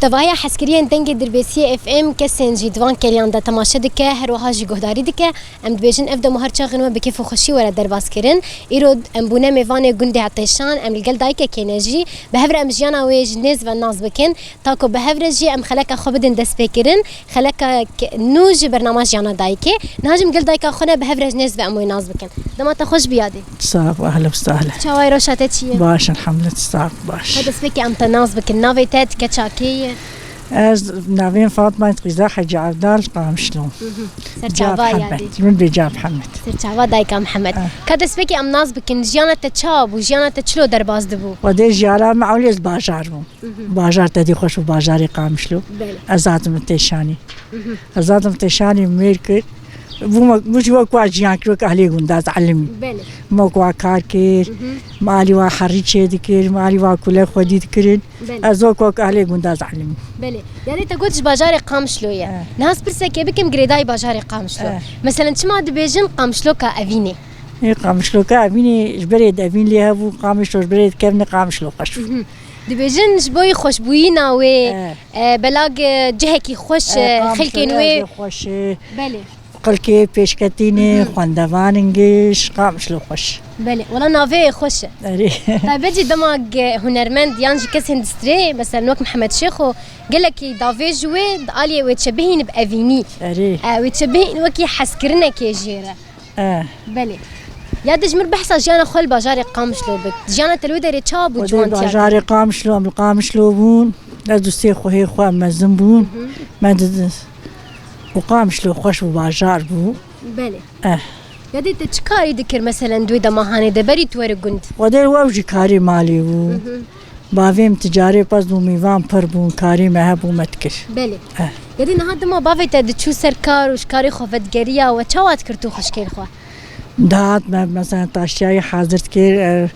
محتوای حسکریان دنگ دربیسی اف ام کسین جیدوان کلیان دا تماشا دکه هر وها جی گهداری دکه ام دبیجن اف دمو هر چاغنو بکیف و خوشی ورا درباس کرن ایرو ام بونه میوان گنده عطشان ام الگل دایک کینجی به هفر ام جیانا ویج نز و ناز بکن تاکو به هفر جی ام خلک خو بدن دست بکرن خلک نوج برنامج جانا دایک نهاجم گل دایک خونه به هفر نز و ام ناز بکن دما تا خوش بیادی صاف اهلا وسهلا چاوای روشات چیه باش الحمد لله صاف باش دست بکی ام تناز بکن ناویتت کچاکی از نوین فاطمه غذا حج عبدال قام شلون سرچاوا یادی من بجاب محمد سرچاوا دایکا محمد کدس بکی ام ناز بکن جیانت چاب و جیانت چلو درباز دبو و دی جیالا معولیز بازار بو بازار تدی خوش و بازاری قام شلو ازادم تشانی ازادم تشانی میرکر مش وقوا جيان كروك أهلي قنداز علمي موقوا كاركير مالي وحريتشي ذكر مالي وكله خدي ذكرين أزوك وك أهلي قنداز علمي بله يعني تقولش باجاري قامشلو يا ناس برسا كي بكم قريداي باجاري قامشلو مثلا شما دبيجن قامشلو كأفيني قامشلو كأفيني جبريد أفين ليها بو قامشلو جبريد كيفني قامشلو قشو دبيجن جبوي خوشبوينا و بلاغ جهكي خوش خلكي نوي خوش بله قلكي بيشكتيني خواندواننجش قامشلو خوش بله والله نافي خوش طيب بيجي دماغ هنرمند يانجي كاس هندستري مثلا وقت محمد شيخو قال لك دافي جوي دالي وتشبهين بافيني وتشبهين وكي حسكرنا كيجيره بله يا دجمر بحث جانا خل باجاري قامشلو بك جانا تلويدري تشاب وجوان باجاري قامشلو ام قامشلو بون لازم سيخو هي خو ام زنبون ما وقامشلو خوش بباجار بو بله يدي تشكاري ذكر مثلا دوي دماهاني دبري توري قند ودير ووجي كاري مالي بو بافيم تجاري باز دو ميوان پر بو كاري مهبو متكر بله يدي نهاد ما بافي تدچو سركار وشكاري خوفتگريا و چاوات کرتو خشكيل خو دات ما مثلا تاشياي حاضرت كير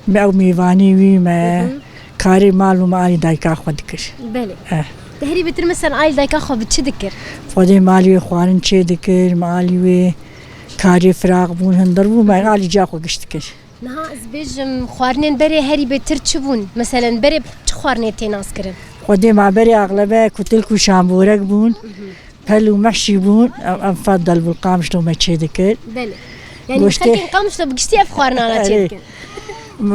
او ميواني وي ما كاري مال ومالي دايكا خودكر بله تهري بتر مثلا عائل دايكا خو بتشدكر فدي مالي خوارن چدكر مالي وي كاري فراغ بون هندر بو ما علي جاكو گشتكر نها ازبيجم خوارنين بري هري بتر چبون مثلا بري خوارني تيناس كرن خدي مع بري اغلبه كتلكو شامبورك بون بلو محشي بون افضل بالقامش لو ما چدكر بله يعني خلي قامش لو بگشتي اف خوارنا على چدكر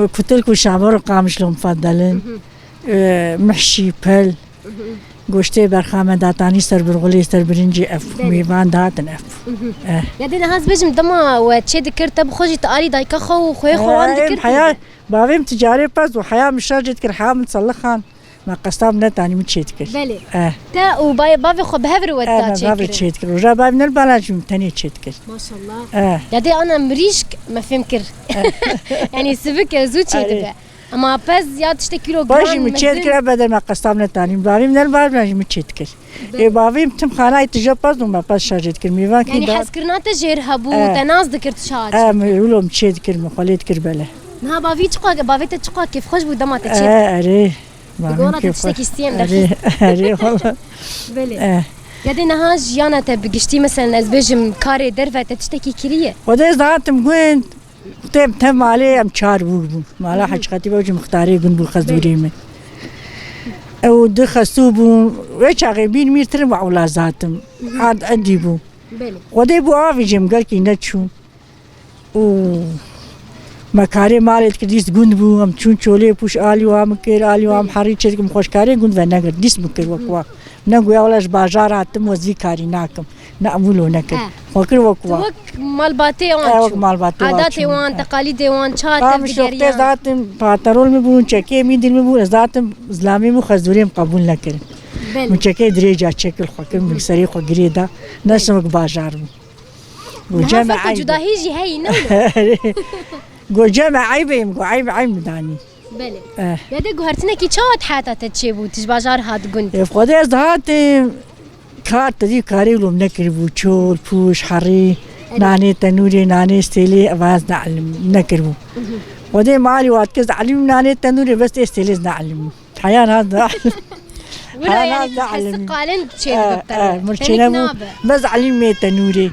كتلكو شامبور قامش لو مفضلن محشي بل گوشته برخامه داتانی سر برغلی سر برنجی اف میوان داتن اف یادی نهاز بجم دما و چه دکر تب خوشی تالی دایکا خو خوی خوان دکر حیا باویم تجاری پس و حیا مشارجت کر حیا متصلخان ما قستام نتانی متشيت كر بله تا و بافي خو بهفر ودا تشيت بافي تشيت كر وجا باب من البلاج تاني تشيت كر ما شاء الله يادي انا مريشك ما فهمكر يعني سبك زوتشي دبا اما باز زياد كيلو جرام باجي متشيت كر بدل ما قستام نتاني بافي من الباب باجي متشيت كر اي بافي تم خانه تجبز وما باز شارجت كر ميوان كي يعني حسكرنا تجير هبو تناز ذكرت شاج مولو متشيت كر مخليت كر بله نها بافي تشقا بافي تشقا كيف خوش بو دما تشيت اري بقولنا تشتكي ستيم دخل اري والله بله يادي نها جيانا تبقشتي مثلا ازبجم كاري درفه تشتكي كريه وده ذاتم وين تم عليه ام چار بو مالا حقيقتي بوجي مختاري گن بو خزوري من او دخسو بو وچاغي بين متر مع اولازاتم عاد عندي بو بله وده بو افجم قال كي نتشو او مكاري مالت كديس گند بو ام چون چوله پوش آلی و ام کر آلی و ام حری چه کم خوشکاری گند و نگر دیس بکر وقوا نگو یاولش بازار اتم وزی کاری ناکم نعملو نکر وکر وقوا وك مالباتي وان مالباتي عاداتي وان تقاليدي وان چات بگریان ذاتم پاترول می بون چکی می دل می بون ذاتم اسلامی مو خزوریم قبول نکر مو چکی درجه چکل خوکم سری خو گریدا نسمک بازار و جمع جدا هيجي هي نو گو جمع عيبهم گو عيب داني بله يدا گوهرتنا كي چات حاتا تچيبو تج بازار هات گند خود از هات كارت دي كاري لوم نكربو چول پوش حري ناني تنوري ناني استيلي اواز نعلم نكربو ودي مالي واتكز علم ناني تنوري بس استيلي نعلم حيان هذا ولا يعني حس قالن تشيبو مرشينابو بس علم تنوري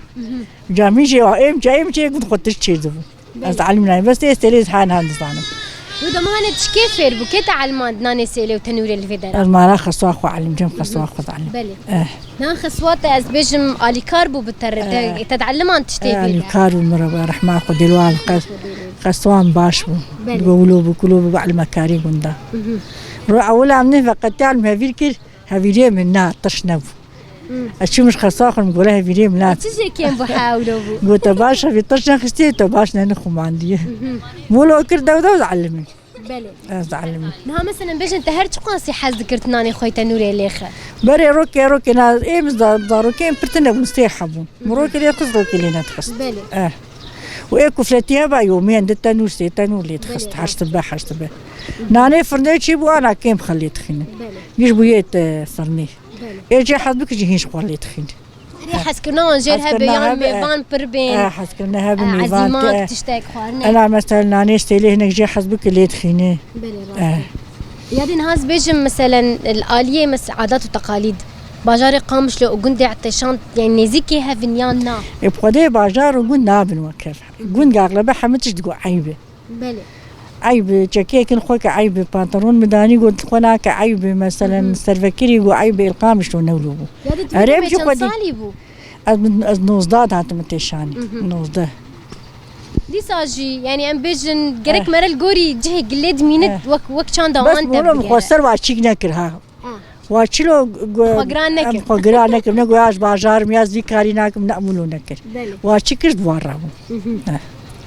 جامي شي ام جاي قد خطش تشيزو از علم ناني بس استيلي حان هذا وده ما هنت كيف بو كي تعلمان ناني سيلي وتنوري الفيدرا المالا خصوا أخو علم جم خصوا أخو تعلم بلي نان خصوات از بيجم آلي كاربو بتر تتعلمان تشتي آلي كاربو مرة رحمة أخو دلوان خصوان باش بو قولوا بكلوا بعلم مكاري قندا أولا منه فقط تعلم هفير هفيري من نار طشنبو أشوف مش خصاخر مقولها هفيري من نار تجي كيم بحاولوا بو قلت باش في طشنا خستي باش نخو ما عندي مولو كر داو علمي بلي تعلمي نها مثلا بيجن تهرج قاسي حز ذكرت ناني خويتا نوري ليخه بري روكي نا ايه مزداروكي برتنا مستيحبون مروكي لي قص روكي لي نتخص بلي وإيه كفلتيها بقى يومين دت تنور سي تنور لي تخص حشت به ناني فرني شيبو أنا كيم خليت خيني يجبو يت فرني يجي حسبك يجيش قوليت خيني حس كنا نجيرها بيان ميفان بربين حس كنا بميفان عزيمات تشتاق خوارنا أنا مثلا ناني استيلي هناك جي حسبك اللي تخيني بلي يادي نهاز بيجم مثلا الآلية مس عادات وتقاليد باجاري قامش لو قندي عطشان يعني نزيكي هافنيان نا يبقى باجار وقول نابن وكيف قول أغلبها حمتش تقول عيبة بلي عيب جاكيك نخوك عيب بنطلون مداني قلت خناك عيب مثلا سرفكيري وعيب القامش ونولو يادي تقول صالبو از نوزداد هاتم تيشاني نوزده دي ساجي يعني ام بيجن جريك مرل غوري جه قلد مينت وك كان دوان بس مولو مخسر واشيك نكرها واشلو خغران نكر نغواش باجار مياز دي كاريناك نعملو نكر واشيكر دوارابو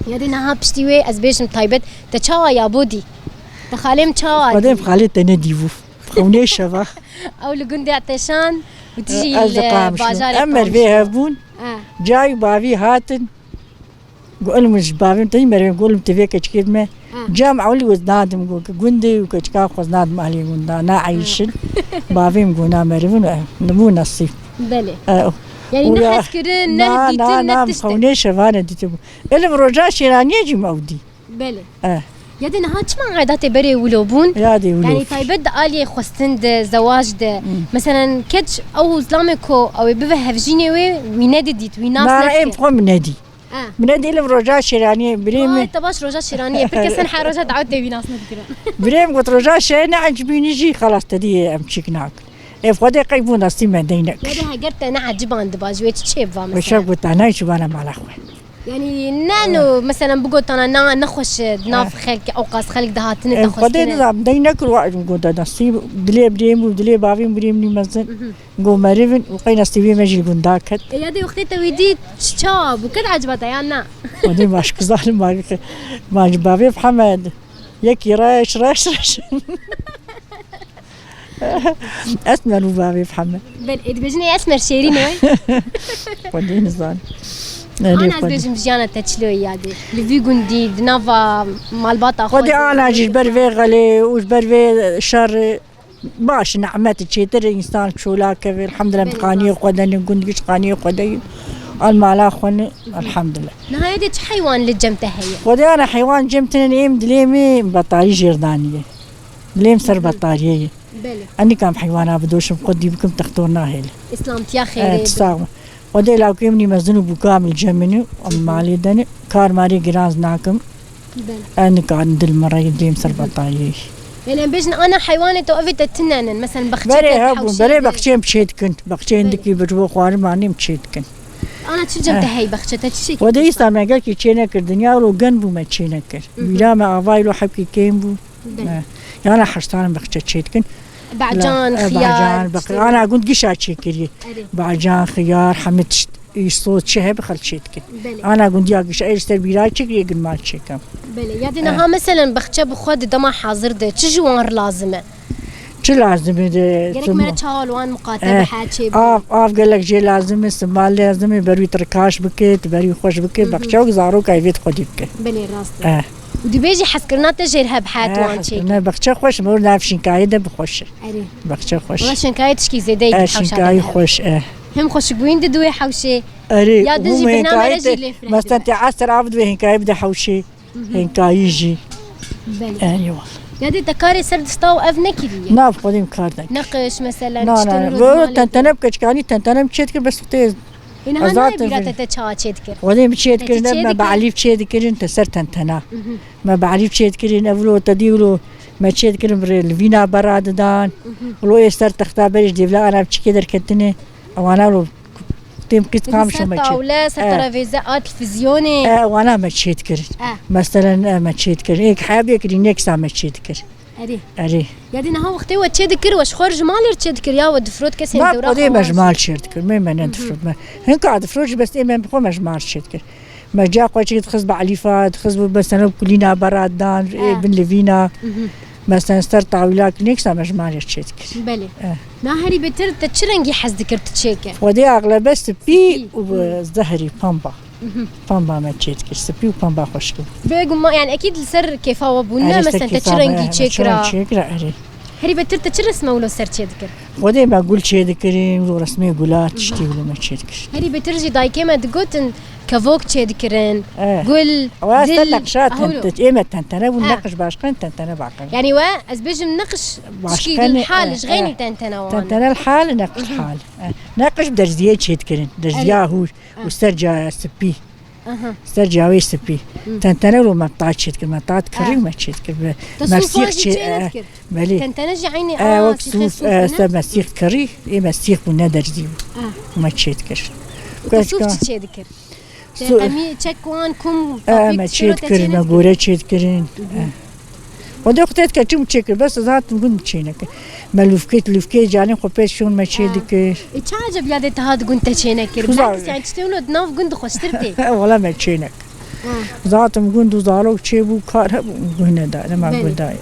يادي نها بشتيوي از بيجن طيبت تشاوا يا بودي تخالم تشاوا قدام خالد تنديفو خوني شبا او لغندي عطشان وتجي الباجار امر بيها بون جاي بابي هاتن قول مش بابي تاني مرة قول متفيك كذا ما جامع ولي وزنادم قول قندي وكذا وزنادم أهلي قندا نا عايشين بابي مقولنا مرة نمو نصيب بلي يعني نحس كرن نهديتين نتشتت خوني شفانا ديتبو اللي مرجع شيرانية جي مودي بلي يادي نها تشمع عادات بري ولوبون يعني طيبت آلية خستند زواج ده مثلا كتش أو زلامكو أو بفه هفجيني وينادي ديت ويناس نسكت ما رأيم فهم منادي منادي اللي رجع شيرانية بريم تباش رجع شيرانية بركسن حرجة تعود ويناس نذكره بريم قلت رجع شيرانية عجبيني جي خلاص تدي أمشيكناك إفقدي قيبون أستيم دينك يادي هجرت أنا عجبان دباج ويتشيب مثلا وشاف قلت أنا يشوفنا مع الأخوة يعني نانو مثلا بقول أنا نخش ناف خلق أو قاس خلق دهاتني تخش قدين نظام دينك الواحد بقول ده نصيب دلي بريم ودلي بابي بريم نمزن جو مريفن وقينا نصيبي ماجي قنداك يادي وقتي تويدي شاب وكذا عجبتها يعني ودي ماش كزال ما بابي محمد يكي راش أسمر بابي محمد بيجني أسمر شيرين وين ودي نظام أنا أزبيجم جيانا تشلو يادي لفي قندي دنافا مالباطا خود ودي أنا جيش برفي غلي وش برفي شر باش نعمت تشيتر إنسان شولا كفي الحمد لله بقاني وقدني قنديش قاني وقدني المالا خوني الحمد لله نهاية دي حيوان للجمتة هي ودي أنا حيوان جمتني إيم دليمي بطاري جردانية دليم سر بطارية بلي أني كان حيوان بدوش مقدي بكم تختورنا هيل إسلام يا خيري تساوم ودي لو كيمني مزنو بكامل جمني ومالي دني كار ماري جراز ناكم أنا كان دل مرة يديم سر بطارية يعني بيجن أنا حيواني توقفت التنان مثلا بخشيت بري هبو بري بخشين بشيت كنت بخشين دكي بجوا خوار ماني بشيت كنت أنا تشجمت هاي بخشتها تشي ودي يسمع قال كي تشينكر دنيا ولو جنبو ما تشينكر بلا ما أفايلو حبكي كيمبو يعني حشتان بخشت شيت كنت بعجان خيار أنا قلت قشات شكري بعجان خيار حمت يصوت شهب خل شيت كنت أنا قلت يا قش أي استربيرات شكري يقول ما تشكم بلي يا دينا ها مثلا بخشة بخود دما حاضر ده تجوان لازمه شو لازم ده قالك مرة شالوان مقاتل بحاجة شيء قال لك جي لازم استعمال لازم بري تركاش بكت بري خوش بكت بخشة وزارو كيفيت خدي بكت بلي راست ودي بيجي حسكرنا تجيرها بحاتوان شيء أنا بخشة خوش مور نافشين كايدة بخوش بخشة خوش والله شنكاية تشكي زيدي حوشة شنكاية خوش هم خوش بوين ددوي حوشة أري يا دجي برنامج رجلي مثلا تعسر عبد وهنكاية بده حوشة هنكاية يجي بلي والله يا دي تكاري سرد ستاو أفنكي ليه ناف قديم كاردك نقش مثلا لا تنتنب كشكاني تنتنب تشيتك بس تيز این هنای بیرات تچا چید کرد ودي مشيت كرنا ما بعليف شيد كرن تسرتن تنا ما بعليف شيد كرن أولو تديولو ما شيد كرن بالفينا براد دان ولو يستر تختابرش ديفلا أنا بشكي در كتني أو أنا لو تيم كت كام شو ما شيد ولا سترافيزات تلفزيوني وأنا ما شيد كرن مثلا ما شيد كرن هيك حابي كرن نكس ما شيد كرن أري يعني نها وقتي وتشيد كر وش خرج مالي تشيد كر يا ودفروت كسين دورة ما قدي مجمال شيد كر ما ندفروت ما هنك قاعد فروج بس إيه ما بخو مجمال شيد كر ما جا قوي تخز بعليفات تخز مثلا كلنا براد دان بن لفينا مثلا استر طاولات نكس مجمال شيد كر بله نهاري بتر تشرنجي حز ذكرت تشيكر ودي أغلب بس بي وزهري بامبا بامبا ما تشيد كر سبي وبامبا خوش كر بيقول ما يعني أكيد السر كيف هو بونا مثلا تشرنجي تشيكرا أري هري بتر تشرس مولو سر تشيد كر ودي ما أقول شيد كرين ورسمي قولات تشتي ولا ما تشيد كر هري بترجي دايكي ما تقولن كفوك تشيد كرين قول دل نقشات هنت إيمة تنتنا والنقش باشقين تنتنا باقين يعني أزبيج النقش تشكي الحال غيني تنتنا تنتنا الحال نقش حال نقش بدرجية تشيد كرين درجية هو واسترجع سبي استرجع ويسبي تنتنا لو ما بطاعت تشيد كر ما بطاعت كرين ما تشيد كر مسيخ تشيد بلي تنتنا جعيني وقصوف مسيخ كري إيه مسيخ بنا درجية ما تشيد كر وقصوف تشيد كر أمي تشكوان كم ما تشيد كرين ما قورة تشيد كرين وده وقتها كتشوم تشكر بس ذات نقول تشينك ما لوفكيت جاني خبيت شون ما تشيد كر إيش عجب يا ده تهاد قنت تشينك بالعكس يعني تشتغلوا دناف قند خشترتي ولا ما تشينك ذات قند وزارو تشيبو كاره هنا دا ما أقول دا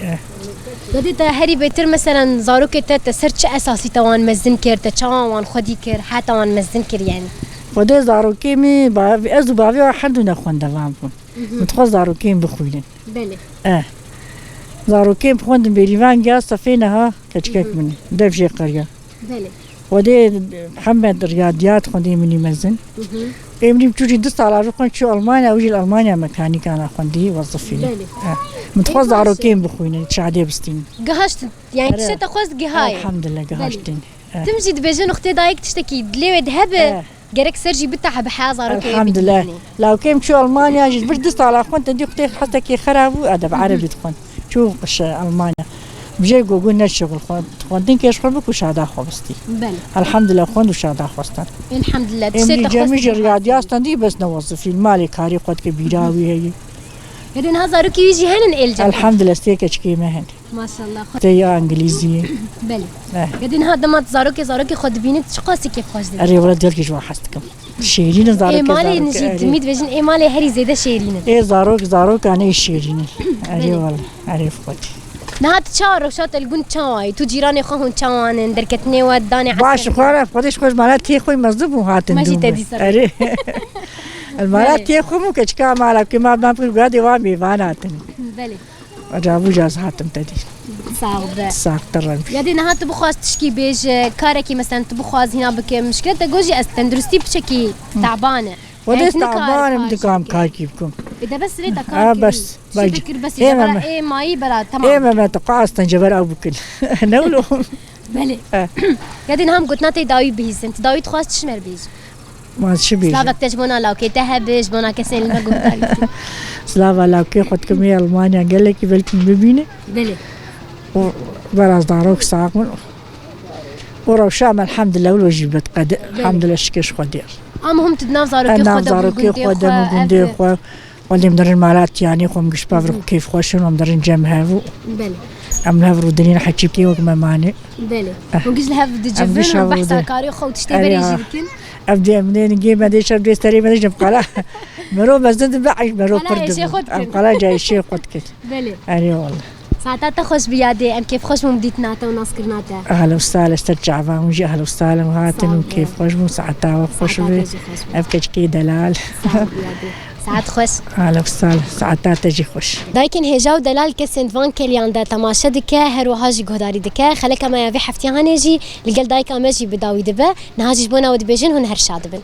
بدي تهري بيتر مثلا زاروك تسرش أساسي توان مزن كر تشاوان خدي كر حتى وان مزن كر يعني وده زاروكي مي أزو بابي واحد نخون دوامكم متخص زاروكي بخويلن بله زاروكي بخوندن بريفان جاز صفينها كتشكك مني ده في قرية بله وده محمد رياضيات خوندي مني مزن امري بتوجي دست على رقم شو ألمانيا وجي ألمانيا مكاني كان خوندي وظفيني متخص زاروكي بخويلن شعدي بستين جهشت يعني تشت أخذ جهاي الحمد لله جهشتين تمشي دبجن أختي دايك تشتكي دليو ذهب جرك سرجي بتاع بحازر الحمد لله لو كم شو ألمانيا جد بدست على خون تدي أختي حتى كي خرابو أدب عربي تخون شو قش ألمانيا بجي قلنا الشغل خون دين كيش خون بكو شادا خوستي الحمد لله خون وشادا خوستان الحمد لله إمي جميع رياضيات تندي بس نوظف في المالي كاري قد كبيراوي هي يدين هذا ركي يجي هن الجنة الحمد لله استيكش كيما هن ما شاء الله تيا إنجليزية بلي يدين هذا ما زاروكي خد بيني تشقاسي كيف خاش ده أري ولد دلك جوا حستكم شيرين زاروك مالي نجيب ميد بيجن مالي هري زيادة شيرين زاروك أنا شيرين أري والله أري فقط نهات شهر وشات الجون شاي تو جيراني خون شان دركتني وداني باش خوانا فقدش خوش مالات تي خوي مصدوب وهاتن ماشي تدي سر أري المالات تي خو مو كشكا مالا كما بنقول قادي وامي فاناتن بلي أجابو جاز هاتم تدي صعب ترى يدي نهات بخواز تشكي بيج كاركي مثلا تبخواز هنا بك مشكلة تجوجي تندرستي بشكي تعبانة ودي تعبانة بدي كام كاركي بكم إذا بس ريت كاركي بس باجي بس إيه ماي بلا تمام إيه ما تقاس تنجبر أو بكل نولو بلي يدي نهم قلت ناتي داوي بيز أنت داوي تخواز تشمر بيج ما تشبيج سلافك تجبونا لو كي تهبش بونا كسين ما قلت سلافا لو كي خد كمية ألمانيا قال لك بلكن ببينه بلي وبراز داروك ساقون وروشام الحمد لله والوجبت قد الحمد لله شكش خدير هم تدناف زاروكي خدم وجندي خو ولي مدرن مالات يعني خم قش بافرق كيف خوشن ومدرن جمهرو بلي أم لهفرو دنيا حكيب كي وكما ماني بلي وقش لهف دجفن وبحث كاري خو تشتبري جيكن أبدي منين نجيب مديش أبدي استري مديش بقلا مرو مزد بعيش مرو برد بقلا جاي شيء قد كده بلي أري والله ساعتها تخش بيادي أم كيف خوش ممديتناتا وناسكرناتا أهلا وسهلا استرجع ونجي أهلا وسهلا وهاتن وكيف خوش مو ساعتها وخوش بي أفكش كي دلال ساعت خوش أهلا وسهلا ساعتها تجي خوش دايكن هجاو دلال كسند فان كليان دا تماشا دكا هرو هاجي قهداري دكا خلك ما يافي حفتي هانيجي لقل دايكا ماجي بداوي دبا نهاجي بونا ودبيجن هن هرشاد بن